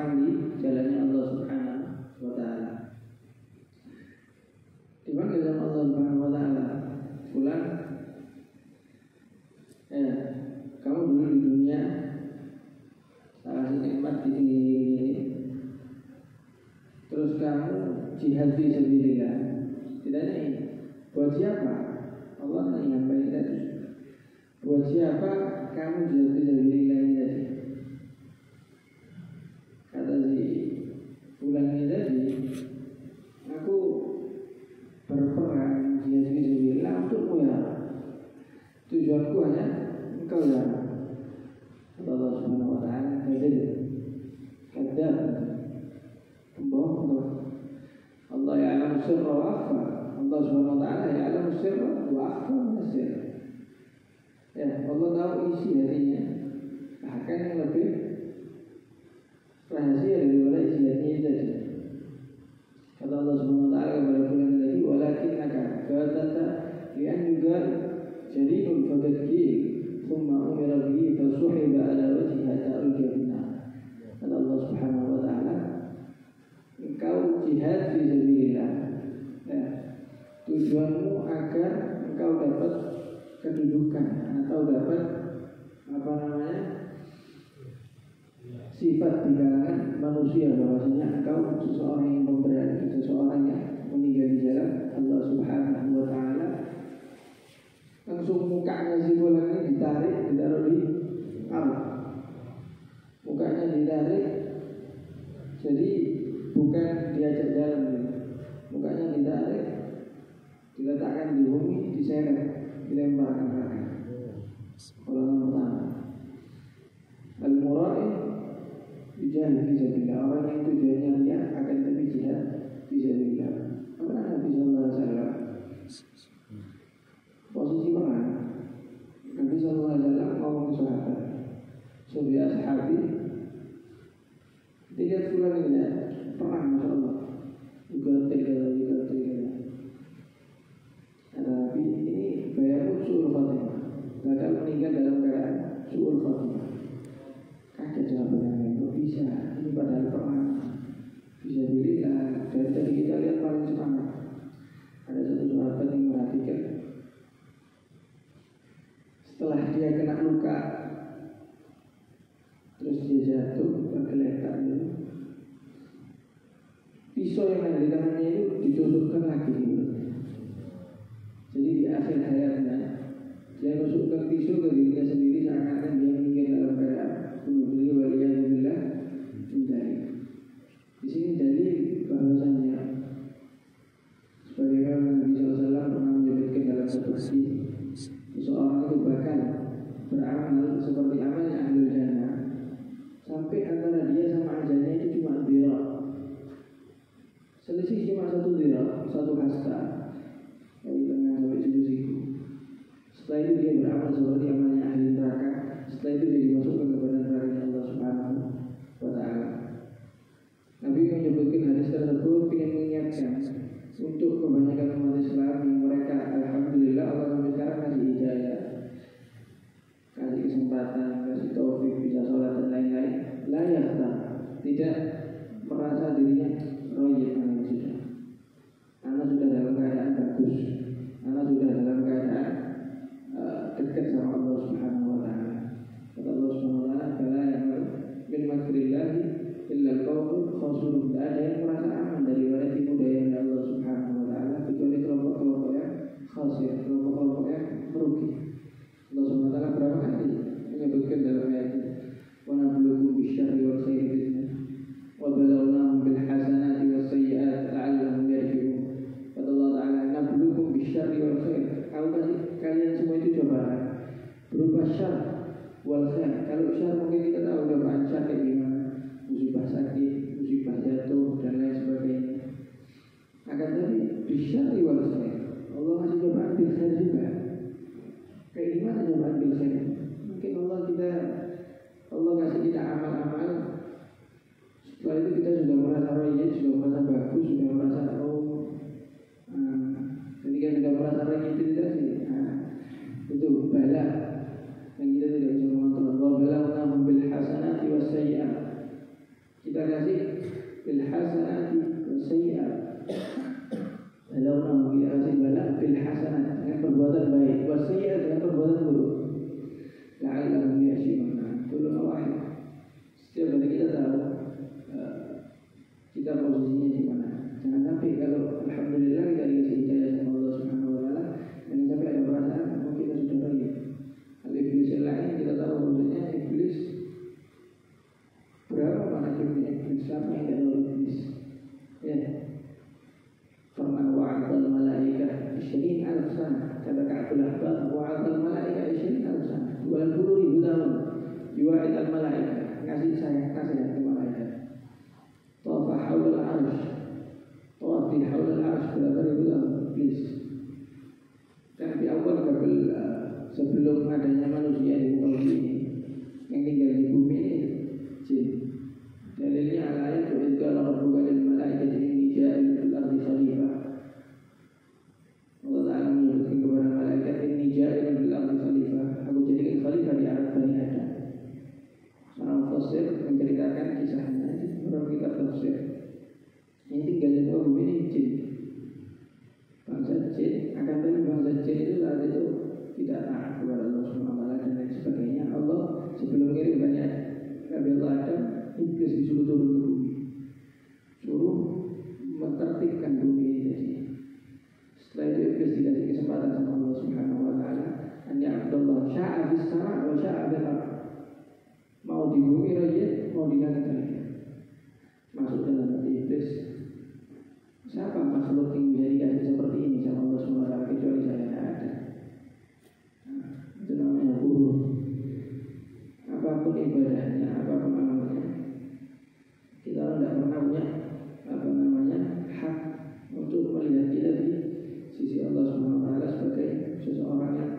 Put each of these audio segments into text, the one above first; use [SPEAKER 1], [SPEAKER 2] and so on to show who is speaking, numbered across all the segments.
[SPEAKER 1] berperang di jalannya Allah Subhanahu wa taala. Dipanggil sama Allah Subhanahu wa taala, "Fulan, kamu dulu di dunia salah satu nikmat ini, terus kamu jihad fi sabilillah." Ditanya ini, buat siapa? Allah menyampaikan tadi, buat siapa kamu jihad fi sabilillah ini tadi? Kata si Fulan ini tadi, aku berperang jihad fi sabilillah untukmu ya, tujuanku hanya engkau ya. Allah Subhanahu wa taala kadzab, pembohong. Allah ya'lamu sirra wa akhfa. Allah Subhanahu wa taala ya'lamu sirra wa akhfa min sirr. Ya, Allah tahu isi hatinya, bahkan yang lebih rahasia daripada isi hatinya tadi. Kata Allah Subhanahu wa taala kepada Fulan tadi, walakinnaka fatata li'an yugar jadidun fadhkir thumma umira bihi fasuhiba ala wajhi hatta ulqiya finnar. Kata Allah Subhanahu wa taala, engkau jihad fi sabilillah, ya, tujuanmu agar engkau dapat kedudukan atau dapat sifat di kalangan manusia, bahwasanya engkau seseorang yang pemberani, seseorang yang meninggal di jalan Allah Subhanahu wa taala. Langsung mukanya si Fulan ini ditaruh di arah. Mukanya ditarik, jadi bukan diajak jalan, mukanya ditarik, diletakkan di bumi, diseret, dilemparkan raga. Golongan pertama, al-mura'i bijahad fisabilillah, orang yang tujuannya dia akan tapi jihad fisabilillah. Karena Nabi sallallahu alaihi wasallam posisi perang, Nabi sallallahu alaihi wasallam ngomong ke sahabat, "Subi ashabi, lihat Fulan ini perang, masya Allah, juga tegak. Tapi ini bayar suul khatimah, bakal meninggal dalam keadaan suul khatimah." Kaget sahabat yang lain, kok bisa? Ini padahal perang bisa dilihat. Dari tadi kita lihat paling semangat. Ada satu sahabat yang merhatikan, setelah dia kena luka, terus dia jatuh tergeletak itu, pisau yang ada di tangannya itu ditusukkan lagi. Jadi di akhir hayatnya dia masukkan pisau ke dirinya sendiri, seakan-akan dia meninggal dalam keadaan bunuh diri, waliyadzubillah. Di sini dalil bahwasanya sebagaimana Nabi SAW pernah menyebutkan dalam satu hadis, seseorang itu bahkan beramal seperti amalnya ahlul jannah, sampai antara dia sama ajalnya itu cuma dhira', selisih cuma satu dhira', satu hasta, dari tengah sampai siku. Setelah itu dia beramal seperti amalnya ahli neraka. Setelah itu dia dimasukkan kepada neraka Allah Subhanahu wa taala. Nabi menyebutkan hadis tersebut ingin mengingatkan untuk kebanyakan umat Islam yang mereka alhamdulillah Allah sampai sekarang kasih hidayah, kasih kesempatan, kasih taufik, bisa sholat dan lain-lain. Layak tak, tidak merasa dirinya royet, anak sudah dalam keadaan bagus, anak sudah dalam keadaan dekat sama Allah Subhanahu wa taala. Kata Allah Subhanahu wa taala, "Fala ya'mal min makrillahi illa al-qawmul khasirun." Tidak ada yang merasa aman daripada tipu daya Allah Subhanahu wa taala kecuali kelompok-kelompok yang khasir, kelompok-kelompok yang merugi. Allah Subhanahu wa taala berapa kali menyebutkan dalam ayat ini, "Wa nabluukum bisyarri wal khairi fitnah wa balawnahum bil hasanati was sayyi'ati la'allahum yarji'un." Kata Allah taala, "Nabluukum bisyarri wal khair." Aku kasih kalian semua itu cobaan berupa syar wal khair. Kalau syar mungkin kita tahu cobaan syar kayak gimana, musibah sakit, musibah jatuh dan lain sebagainya. kita kasih bil hasanati wasayyi'at. Kalau kita kasih bala bil hasanat dengan perbuatan baik, wasayyi'at dengan perbuatan buruk. La'allahum yarji'un. Kullu wahid. Setiap hari kita tahu kita posisinya di mana. Jangan sampai kalau alhamdulillah kita dikasih hidayah sama Allah Subhanahu wa taala, jangan sampai ada perasaan kita sudah pergi. Al-iblis yang lain kita tahu bahwasanya iblis berapa banyak jumlah iblis, siapa yang tidak tahu iblis? Ya. Pernah wa'adal malaikah 20,000 sana. Kata Ka'bul Ahbar, wa'adal malaikah 20,000 sana. 20,000 tahun. Yu'id al-malaikah, ngasih saya nasihat ke malaikat. Tawafa haulal arsh. Tawaf di haulal arsh berapa ribu tahun iblis. Dan di awal sebelum adanya manusia di muka bumi ini, yang tinggal di bumi ini jin. Dalilnya al-ayat wa idh qala rabbuka lil malaikati inni ja'ilun fil ardi khalifah. Allah Ta'ala menyebutkan kepada malaikat, inni ja'ilun fil ardi khalifah. Aku jadikan khalifah di atas Bani Adam. Seorang tafsir menceritakan kisahnya di dalam kitab tafsir. Yang tinggal di muka bumi ini jin. Bangsa jin, akan tetapi bangsa jin itu saat itu tidak taat kepada Allah Subhanahu wa taala dan lain sebagainya. Allah sebelum kirim banyak Nabi Allah Adam, iblis disuruh turun ke bumi, suruh mentertibkan bumi ini tadi. Setelah itu iblis dikasih kesempatan sama Allah Subhanahu wa taala, hanya Abdullah sya'a bis sama' wa sya'a bil ardh. Mau di bumi raja, mau di langit raja. Masuk dalam hati iblis. Siapa makhluk yang bisa dikasih seperti ini sama Allah Subhanahu wa taala kecuali saya? Tidak ada. Itu namanya guru. Apapun ibadahnya, apapun amalnya, kita tidak pernah punya hak untuk melihat kita di sisi Allah Subhanahu wa taala sebagai seseorang yang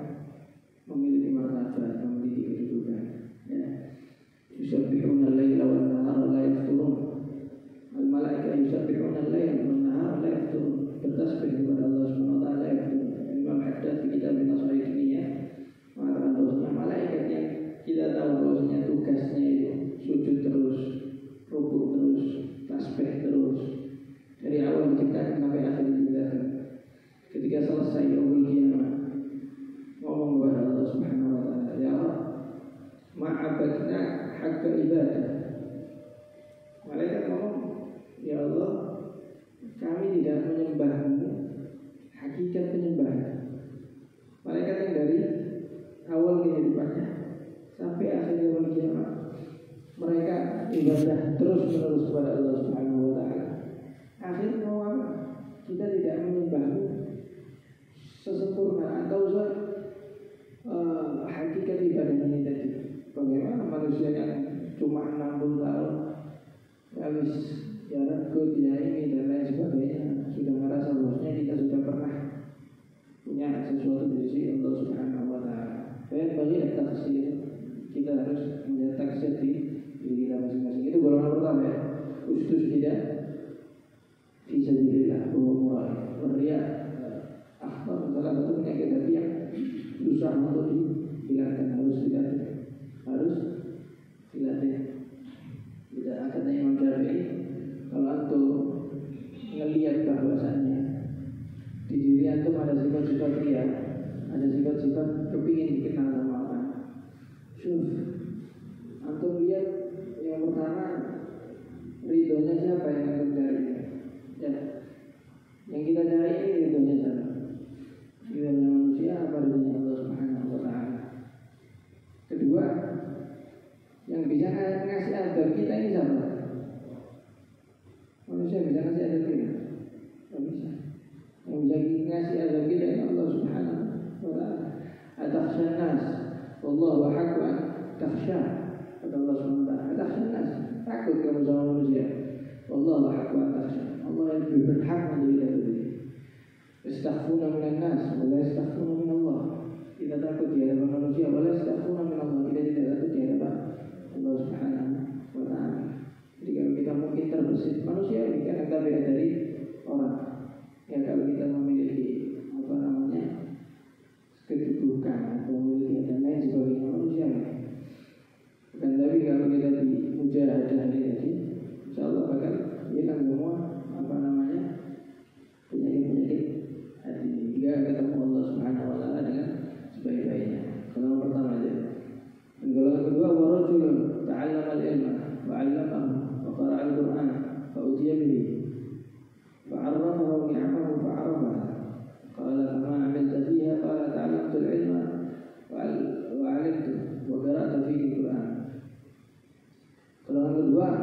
[SPEAKER 1] memiliki martabat, memiliki kedudukan. Ya. Yusabbihuna al-laila wan nahara la yafturun. Al-malaika yusabbihuna al-laila wan nahara la yafturun. Bertasbih kepada Allah Subhanahu wa taala la yafturun. Imam Haddad di kitab An-Nasai Diniyah mengatakan bahwasanya malaikat yang kita tahu bahwasanya tugasnya itu sujud terus, rukuk terus, tasbih terus dari awal diciptakan sampai akhir diciptakan. Ketika selesai yaumul qiyamah ngomong kepada Allah Subhanahu wa taala, ya Allah, ma'abadna haqqa ibadah. Malaikat ngomong, ya Allah, kami tidak menyembahmu hakikat penyembahan. Malaikat yang dari awal kehidupannya sampai akhir yaumul qiyamah mereka ibadah terus menerus kepada Allah Subhanahu wa taala. Akhirnya mau apa? Kita tidak menyembahmu sesempurna atau hakikat ibadah ini tadi. Bagaimana manusia yang cuma 60 tahun habis ya regut ya ini dan lain sebagainya sudah merasa bahwasanya kita sudah pernah punya sesuatu di sisi Allah Subhanahu wa taala. Bagi taksir kita harus melihat taksir di diri kita masing-masing. Itu golongan pertama ya. Ustus tidak bisa dilihat bahwa mulai meriah akhbar salah satu penyakit hati yang susah untuk dihilangkan, harus dilatih. Tidak kata Imam Syafi'i, kalau antum ngelihat bahwasannya di diri antum ada sifat-sifat ria, ada sifat-sifat kepingin dikenal sama orang. Antum lihat yang pertama ridhonya siapa yang antum cari? Ya, yang kita cari ini ridhonya siapa? Ridhonya manusia apa ridhonya Allah Subhanahu wa taala? Kedua, yang bisa ngasih adab kita ini siapa? Manusia bisa ngasih adab kita? Tidak bisa. Yang bisa ngasih adab kita ini Allah Subhanahu wa taala. Atakhshan nas, wallahu haqqu an takhsha. Kata Allah Subhanahu wa taala, atakhshan nas, takut kamu sama manusia. Wallahu haqqu an takhsha. Allah yang lebih berhak menjadi takut. Yastakhfuna minan nas, wa la yastakhfuna min Allah. Kita takut di hadapan manusia, wa la yastakhfuna min Allah. Kita tidak takut di hadapan Allah Subhanahu wa taala. Jadi kalau kita mungkin terbesit manusia ini kan tabiat dari orang. Ya kalau kita memiliki kedudukan atau memiliki dan lain sebagainya manusia. Dan tapi kalau kita di mujahadah ini tadi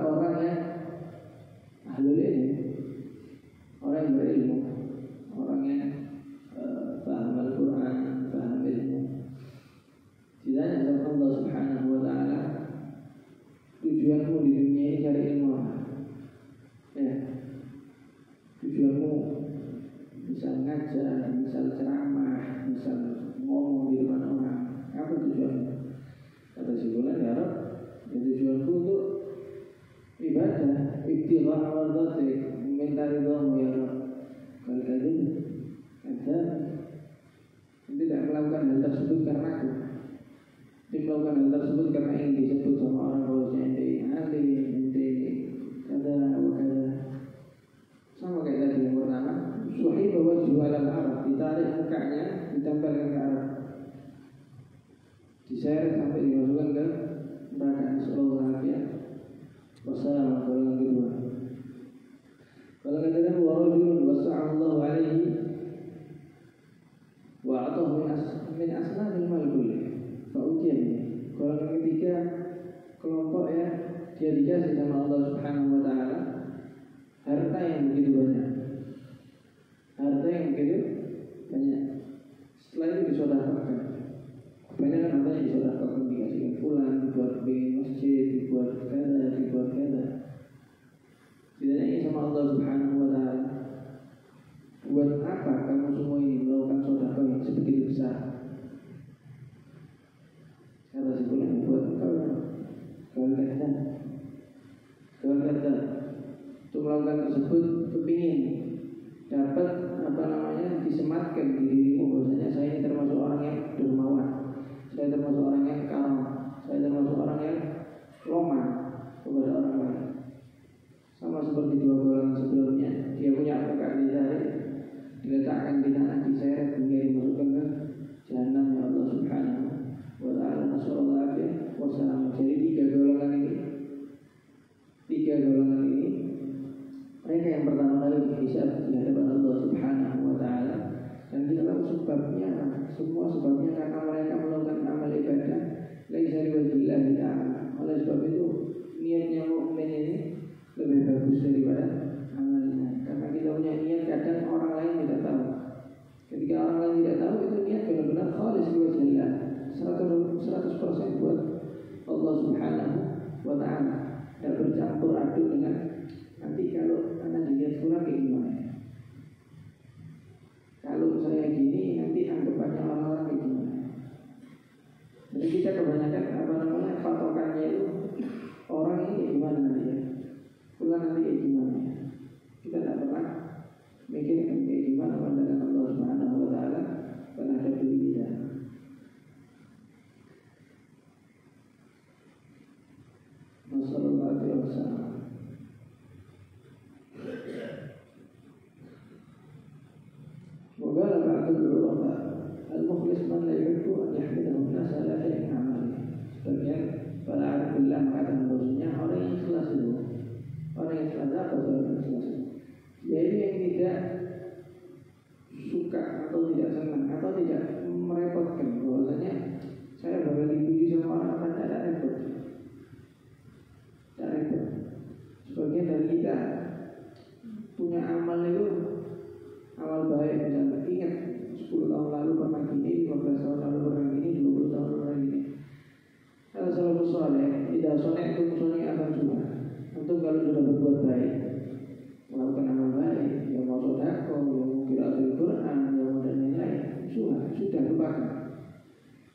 [SPEAKER 1] orang yang ahlul ilm, orang yang berilmu, orang yang paham Al-Quran, paham ilmu. Tidak sama Allah Subhanahu wa Ta'ala, tujuanmu di dunia ini cari ilmu apa? Ya, tujuanmu misal ngajar, misal ceramah, misal ngomong di depan orang, apa tujuanmu? Kata si bulan ya Rabb, ya tujuanku untuk ibadah, ibtigha mardatik, meminta ridhamu ya Rabb. Kalau ada tidak melakukan hal tersebut karena aku, melakukan hal tersebut karena yang disebut sama orang bahwasanya ente alim, ente kada wakada. Sama kayak tadi yang pertama, suhi bahwa jualan Arab, ditarik mukanya, ditempelkan ke Arab, diseret sampai dimasukkan ke neraka. Sallallahu alaihi wasallam. Golongan kedua, golongan ketiga, warajulun wasa'allahu alaihi wa atahu min asnafil mal kulli. Fa'ujian. Golongan ketiga, kelompok ya, dia dikasih sama Allah Subhanahu wa Ta'ala harta yang begitu banyak, harta yang begitu banyak. Setelah itu disedekahkan. Kebanyakan hartanya disedekahkan, dikasihkan pulang, dibuat bikin masjid, dibuat kada, dibuat kada. Tidak ini sama Allah Subhanahu wa Ta'ala. Buat apa kamu semua ini melakukan sedekah yang sebegitu besar? Kata si bulan, buat engkau kata untuk melakukan tersebut kepingin dapat disematkan di dirimu bahwasanya saya ini termasuk orang yang dermawan, saya termasuk orang yang karam, saya termasuk orang yang lomah kepada orang lain. Sama seperti dua golongan sebelumnya, dia punya muka ditarik, diletakkan di tanah, diseret hingga dimasukkan ke jahanam ya Allah Subhanahu wa Ta'ala. Nasallallahu alaihi wasallam. Jadi tiga golongan ini, mereka yang pertama kali dihisab di hadapan Allah Subhanahu wa Ta'ala. Dan kita tahu sebabnya, semua sebabnya karena mereka melakukan amal ibadah laisa lillahi ta'ala. Oleh sebab itu niatnya mukmin ini lebih bagus daripada amalnya. Karena kita punya niat, kadang orang lain tidak tahu. Ketika orang lain tidak tahu, itu niat benar-benar khalis liwajhillah, 100% buat Allah Subhanahu wa Ta'ala. Tidak bercampur aduk dengan nanti kalau anak dilihat kurang kayak gimana, kalau saya gini nanti anggapannya orang-orang kayak gimana. Jadi kita kebanyakan patokannya itu orang ini kayak gimana nanti ya, pulang nanti kayak gimana. Kita tidak pernah mikirkan kayak gimana pandangan Allah Subhanahu wa Ta'ala terhadap diri kita. Sallallahu alaihi wasallam. وقال بعض العلماء المخلص من لا يحب أن يحمده الناس على شيء من عمله. Sebagian para arif billah mengatakan bahwasanya orang yang ikhlas itu, orang yang ikhlas apa orang yang ikhlas? Yaitu yang tidak suka atau tidak senang atau tidak merepotkan bahwasanya saya bakal dipuji sama orang apa tidak repot. Sebagian dari kita punya amal itu, amal baik, misalnya ingat 10 tahun lalu pernah gini, 15 tahun lalu pernah gini, 20 tahun lalu pernah gini. Kalau salafus saleh, tidak soleh itu musuhnya akan suka. Untuk kalau sudah berbuat baik, melakukan amal baik, yang mau sedekah, yang mau qiraatul Quran, yang mau dan lain-lain, sudah lupakan.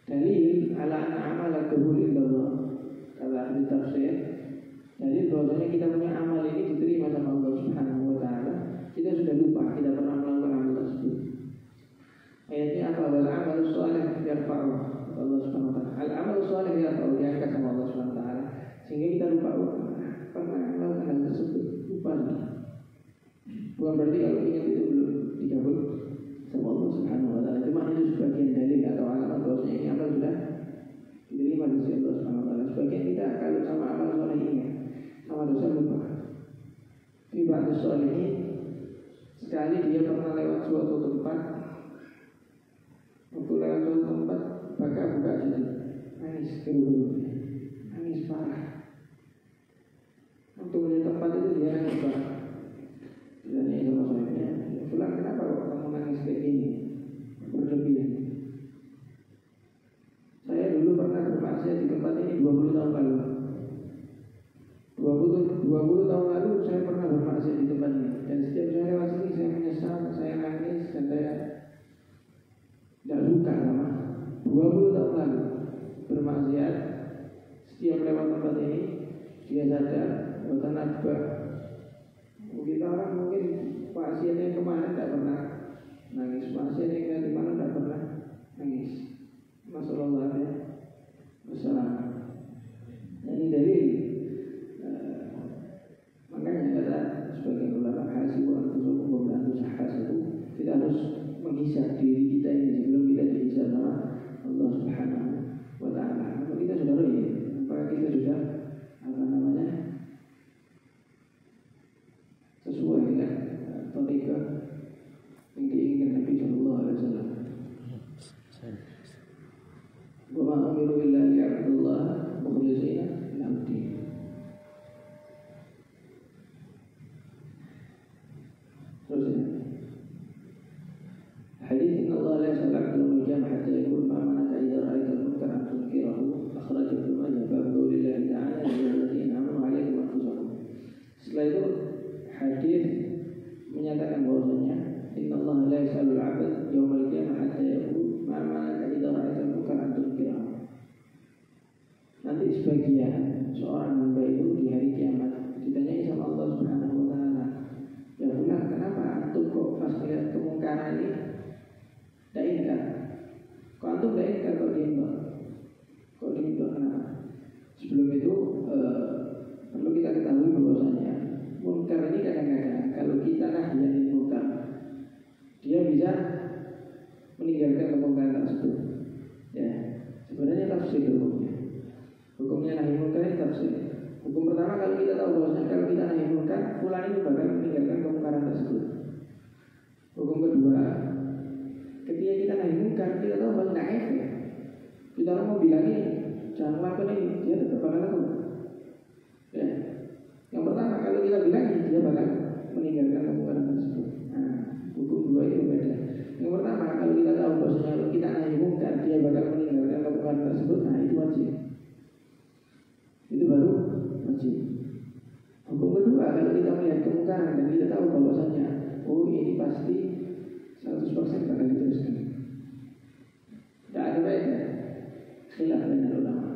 [SPEAKER 1] Dalil ala anna amala qabul indallah, kata ahli tafsir. Jadi bahwasanya kita punya amal ini diterima sama Allah Subhanahu wa Ta'ala, kita sudah lupa kita pernah melakukan amal tersebut. Ayatnya apa? Wal amalu shalih yarfa'u Allah Subhanahu wa Ta'ala. Al amalu shalih yarfa'u, diangkat sama Allah Subhanahu wa Ta'ala, sehingga kita lupa pernah melakukan hal tersebut, lupa. Bukan berarti kalau ingat itu belum dikabul sama Allah Subhanahu wa Ta'ala. Cuma itu sebagian dalil atau alamat bahwasanya ini amal sudah diterima di sisi Allah Subhanahu wa Ta'ala. Sebagian kita kalau sama amal shalih ini, sama dosa lupa. Ibadah shalih ini, sekali dia pernah lewat suatu tempat, waktu lewat suatu tempat buka situ, nangis keruh, nangis parah. kemudian tempat itu dia nangis banget. Ditanya sama suaminya, "Fulan, kenapa kok kamu nangis kayak gini? Berlebihan." "Saya dulu pernah bermaksiat di tempat ini 20 tahun lalu. 20 tahun lalu saya pernah bermaksiat di tempat ini. Dan setiap saya lewat sini saya menyesal, saya nangis dan saya tidak suka sama 20 tahun lalu bermaksiat. Setiap lewat tempat ini dia sadar bahwa tanabah. Kita orang mungkin pasiennya kemana tidak pernah nangis, pasiennya di mana tidak pernah nangis. Masalah ya, masalah. Ini dari makanya kata sebagian ulama hasibu anfusakum qabla an tuhasabu. Kita harus menghisab diri kita ini sebelum kita dihisab sama Allah Subhanahu wa taala. Apa kita sudah ready? Apakah kita sudah sesuai dengan tariqah yang diinginkan Nabi sallallahu alaihi wasallam? Wa ma umiru illa liya'budullaha mukhlishina lahu-d-din. Hadis inna Allah la yas'alu 'abdahu al-jam' hatta yaqul ma mana'aka idza ra'aita al-munkara an tunkirahu. Akhraj Ibnu Majah bab qaulillahi ta'ala ya ayyuhalladzina amanu 'alaikum anfusakum. Setelah itu hadis menyatakan bahwasanya inna Allah la yas'alu al-'abda yaumal qiyamah hatta yaqul ma mana'aka idza ra'aita al-munkara an tunkirahu. Nanti sebagian seorang hamba itu di hari kiamat ditanyai sama Allah Subhanahu wa taala, "Ya fulan, kenapa antum kok pas melihat kemungkaran ini tidak ingkar? Kok antum tidak ingkar, kok diimbang? Kok diimbang kenapa?" Sebelum itu perlu kita ketahui bahwasanya munkar ini kadang-kadang kalau kita nahyanin munkar, dia bisa meninggalkan kemungkaran tersebut. Ya, sebenarnya tafsir hukumnya nahi munkar ini tafsir. Hukum pertama, kalau kita tahu bahwasanya kalau kita nahi munkar, fulan itu bakal meninggalkan kemungkaran tersebut. Hukum kedua, ketika kita nahi munkar, kita tahu bahwa tidak efek. Kita orang mau bilangin jangan lakukan ini, dia tetap bakal lakukan. Ya. Yang pertama, kalau kita bilangin, dia bakal meninggalkan kemungkaran tersebut. Nah, hukum dua itu beda. Yang pertama, kalau kita tahu bahwasanya kalau kita nahi munkar, dia bakal meninggalkan kemungkaran tersebut, nah itu wajib. Itu baru wajib. Hukum kedua, kalau kita melihat kemungkaran dan kita tahu bahwasanya oh ini pasti 100% bakal diteruskan, tidak ada beda. Khilaf banyak ulama.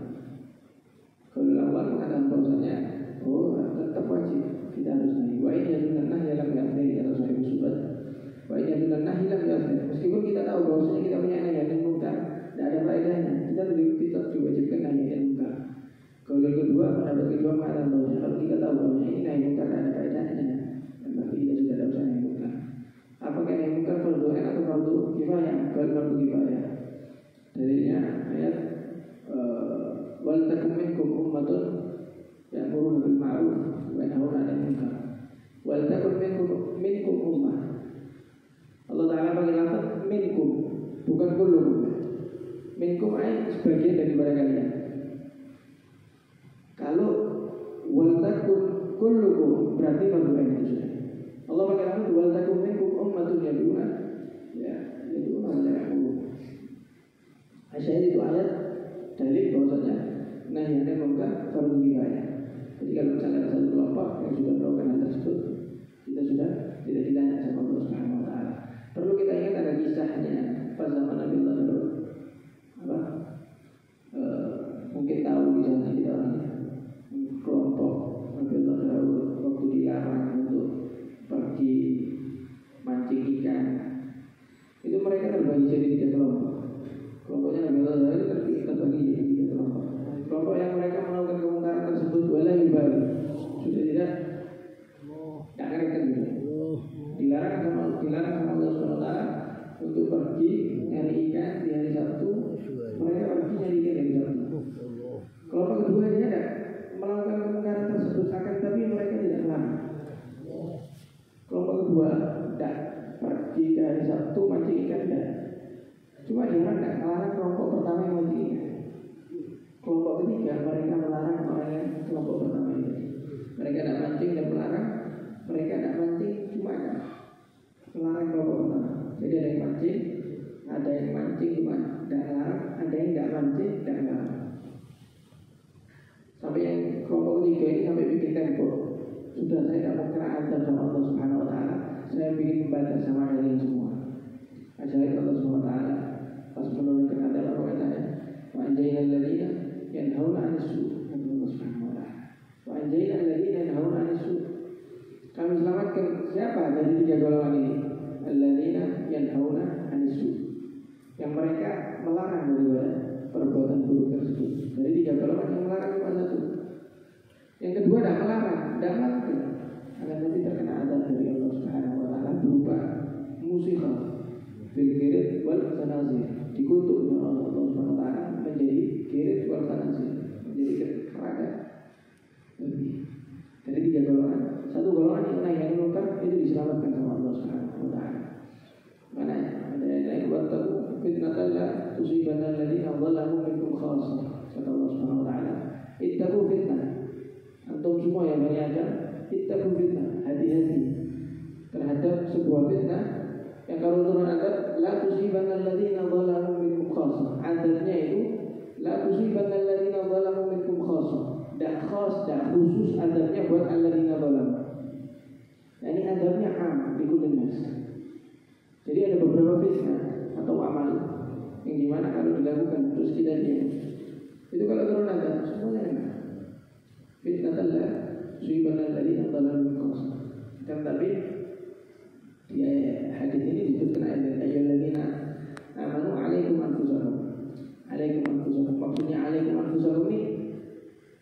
[SPEAKER 1] Kalau awal mengatakan bahwasanya oh tetap wajib, kita harus nahi. Wa in yadunna nahya lam ya'ti atau sahih subat. Wa in yadunna nahya lam ya'ti. Meskipun kita tahu bahwasanya kita punya nahi dan munkar, tidak ada faedahnya. Kita tetap diwajibkan nahi dan munkar. Kalau yang kedua, pendapat kedua mengatakan bahwasanya kalau kita tahu bahwasanya ini nahi munkar ada faedahnya, maka kita sudah tidak usah nahi munkar. Apakah nahi munkar fardu ain atau fardu kifayah? Kalau fardu kifayah, dalilnya ayat wal takum minkum ummatun ya'muruna bil ma'ruf wa yanhauna 'anil munkar. Wal takum minkum ummah. Allah Taala pakai lafaz minkum, bukan kullukum. Minkum ay sebagian daripada kalian. Kalau wal takum kullukum berarti fardu ain itu sudah. Allah pakai lafaz wal takum minkum ummatun yad'una ila al-haq. Asyhadu itu ayat dalil bahwasanya nahi anil munkar fardu kifayah. Jadi kalau misalnya ada satu kelompok yang sudah melakukan hal tersebut, kita sudah tidak ditanya sama Allah Subhanahu wa taala. Perlu kita ingat ada kisahnya pas zaman Nabi Allah mungkin tahu kisahnya kita orangnya. Kelompok Nabi Allah Daud waktu dilarang untuk pergi mancing ikan, itu mereka terbagi jadi 3 kelompok. Kelompoknya Nabi Allah Daud terbagi jadi 3 kelompok. Kelompok yang mereka melakukan kemungkaran tersebut wala yubali, sudah tidak mancing, ada yang mancing cuma tidak larang, ada yang nggak mancing tidak larang. Sampai yang kelompok ketiga ini sampai bikin tembok. Sudah saya tidak mau kena azab sama Allah Subhanahu Wa Taala. Saya bikin pembatas sama kalian semua. Ajaib Allah Subhanahu Wa Taala. Pas menurunkan azab apa katanya? Wa anjaynal ladzina yanhauna 'anil su'. Allah Subhanahu Wa Taala. Wa anjaynal ladzina yanhauna 'anil su'. Kami selamatkan siapa dari tiga golongan ini? Alladzina yanhauna 'anil su'. Yang mereka melarang daripada perbuatan buruk tersebut. Dari tiga golongan yang melarang cuma satu. Yang kedua tidak melarang, tidak melakukan. Akan nanti terkena azab dari Allah Subhanahu Wa Taala berupa musibah, bil kirit wal sanazir, dikutuk oleh Allah Subhanahu Wa Taala menjadi kirit wal sanazir, menjadi kerada. Dari tiga golongan, satu golongan yang naik yang munkar itu diselamatkan sama Allah Subhanahu Wa Taala. Mana ada yang naik buat fitnatan la tusibanna alladziina dzalamu minkum khassah. Kata Allah Subhanahu Wa Taala, ittaqu fitnah. Antum semua yang Bani Adam, ittaqu fitnah, hati-hati terhadap sebuah fitnah yang kalau turun azab la tusibanna alladziina dzalamu minkum khassah. Azabnya itu la tusibanna alladziina dzalamu minkum khassah. Dan khas dan khusus azabnya buat alladziina dzalamu. Nah, ini azabnya am di kulli nas. Jadi ada beberapa fitnah atau amal yang dimana kalau dilakukan terus kita diam, itu kalau turun azab semuanya enak. Fitnah Allah suibanal ladina dzalamu minkum. Dan tapi ya hadis ini disebutkan ayyuhalladzina amanu 'alaikum anfusakum. 'Alaikum anfusakum. Maksudnya 'alaikum anfusakum ini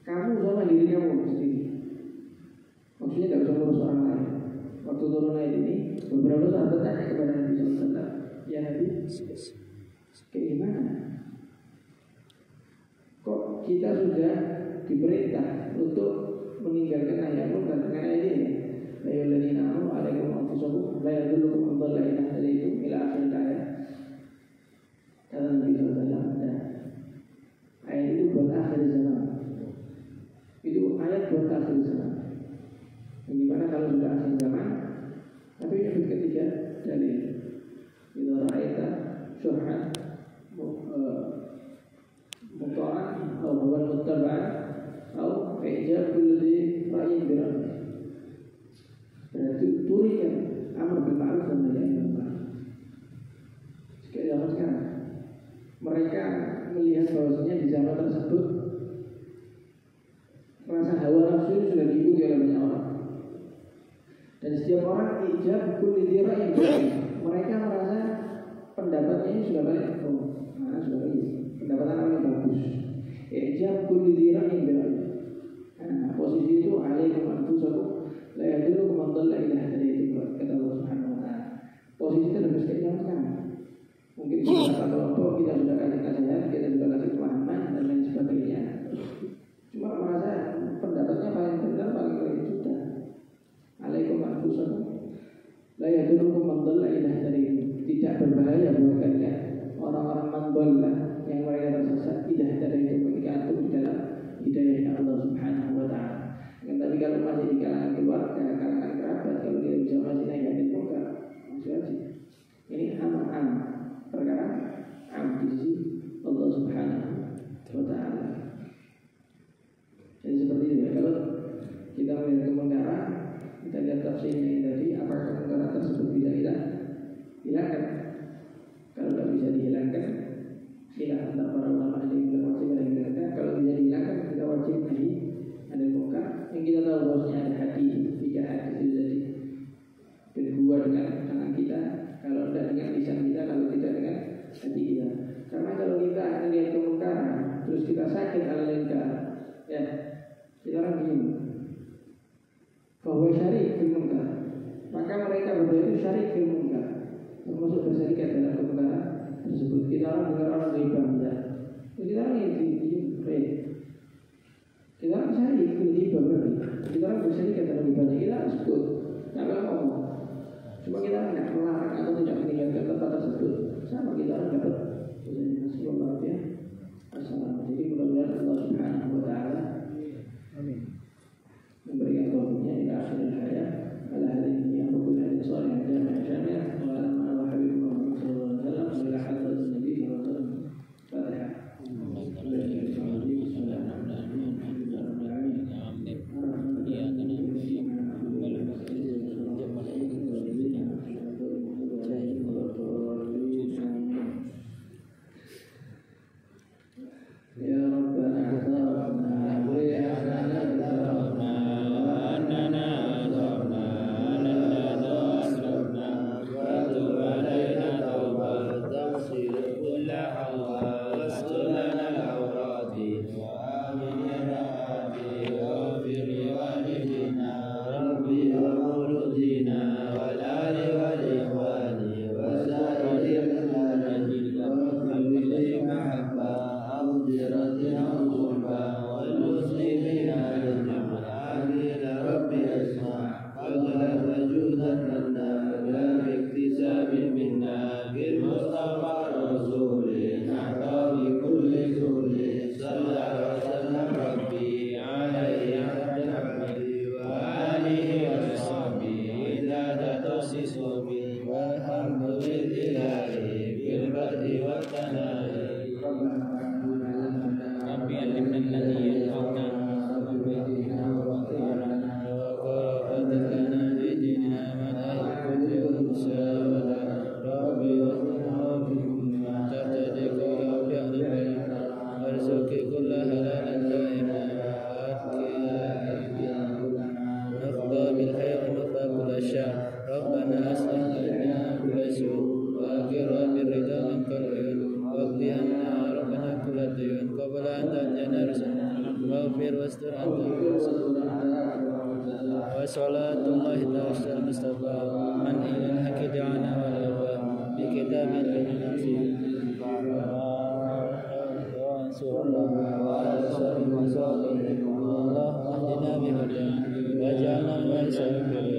[SPEAKER 1] kamu sama diri kamu sendiri. Maksudnya tidak usah ngurus orang lain. Waktu turun ayat ini beberapa sahabat tanya kepada Nabi sallallahu alaihi wasallam, "Ya Nabi, kayak gimana? Kok kita sudah diperintah untuk meninggalkan nahi munkar dengan ayat ini? La ayyuhalladzina amanu 'alaikum anfusakum la yadullukum man dhalla idza hadaytum ila akhir ayat." Kata Nabi sallallahu alaihi wasallam, ayat itu buat akhir zaman. Itu ayat buat akhir zaman. Yang dimana kalau sudah akhir zaman, tapi yang ketiga dalil. Idza ra'aita syuhhan mutaan atau hawan muttaba'an atau ijab kulli ra'yin bi ra'yi. Berarti turikan amar bil ma'ruf dan nahi anil munkar. Sekarang mereka melihat bahwasanya di zaman tersebut rasa hawa nafsu sudah diikuti oleh banyak orang. Dan setiap orang ijab kulli ra'yin. Mereka merasa pendapatnya ini sudah baik. Sudah baik. Pendapatan orang yang bagus. Ijab kulli ra'yin. Posisi itu alaikum anfusakum la yadullukum man dhalla ila hadaytum, kata Allah Subhanahu Wa Taala. Posisi itu lebih sekali yang sekarang. Mungkin kita kelompok kita sudah kasih nasihat, kita sudah kasih pemahaman dan lain sebagainya. Cuma merasa pendapatnya paling benar, paling baik sudah. Alaikum anfusakum la yadullukum man dhalla ila hadaytum. Tidak berbahaya buat kalian orang-orang man dhalla yang mereka tersesat tidak hadaytum ketika antum di dalam hidayahnya Allah Subhanahu Wa Taala. Tapi kalau masih di kalangan keluarga, kalangan kerabat, kalau dia bisa masih naik hadis munkar, masih wajib. Ini am perkara am di sisi Allah Subhanahu Wa Taala. Jadi seperti itu ya. Kalau kita melihat kemungkaran, kita lihat tafsirnya ini tadi, apakah kemungkaran tersebut bisa kita hilangkan? Kalau tidak bisa dihilangkan, khilaf antara para ulama yang bilang wajib dan dihilangkan. Kalau bisa dihilangkan, kita wajib nahi anil munkar. Yang kita tahu bahwasanya ada hadis, tiga hadis itu tadi. Berdua dengan tangan kita, kalau tidak dengan lisan kita, kalau tidak dengan hati kita. Karena kalau kita melihat kemungkaran, terus kita sakit ala lingkar, ya kita orang bingung bahwa syarik fil munkar, maka mereka berdua itu syarik fil munkar, termasuk berserikat dalam kemungkaran tersebut. Kita orang dengar orang ghibah, ya. Kita orang yang kita orang syarik fil ghibah berarti. Kita orang berserikat dalam ghibahnya, kita harus sebut, jangan ngomong. Cuma kita tidak melarang atau tidak meninggalkan tempat tersebut, sama kita orang dapat. Assalamualaikum. Jadi mudah-mudahan Allah Subhanahu Wa Taala memberikan taufiknya ila akhir hayat ala hadhihi yang berguna dan salih dan jami'ah wa ala ma wa habibullah sallallahu
[SPEAKER 2] wastur wa salatullahi ta'ala mustafa man ilal haqqi da'ana wa lafa bi kitabin nasi wa sallallahu ala sayyidina Allah ahdina bi hudan wa ja'alna min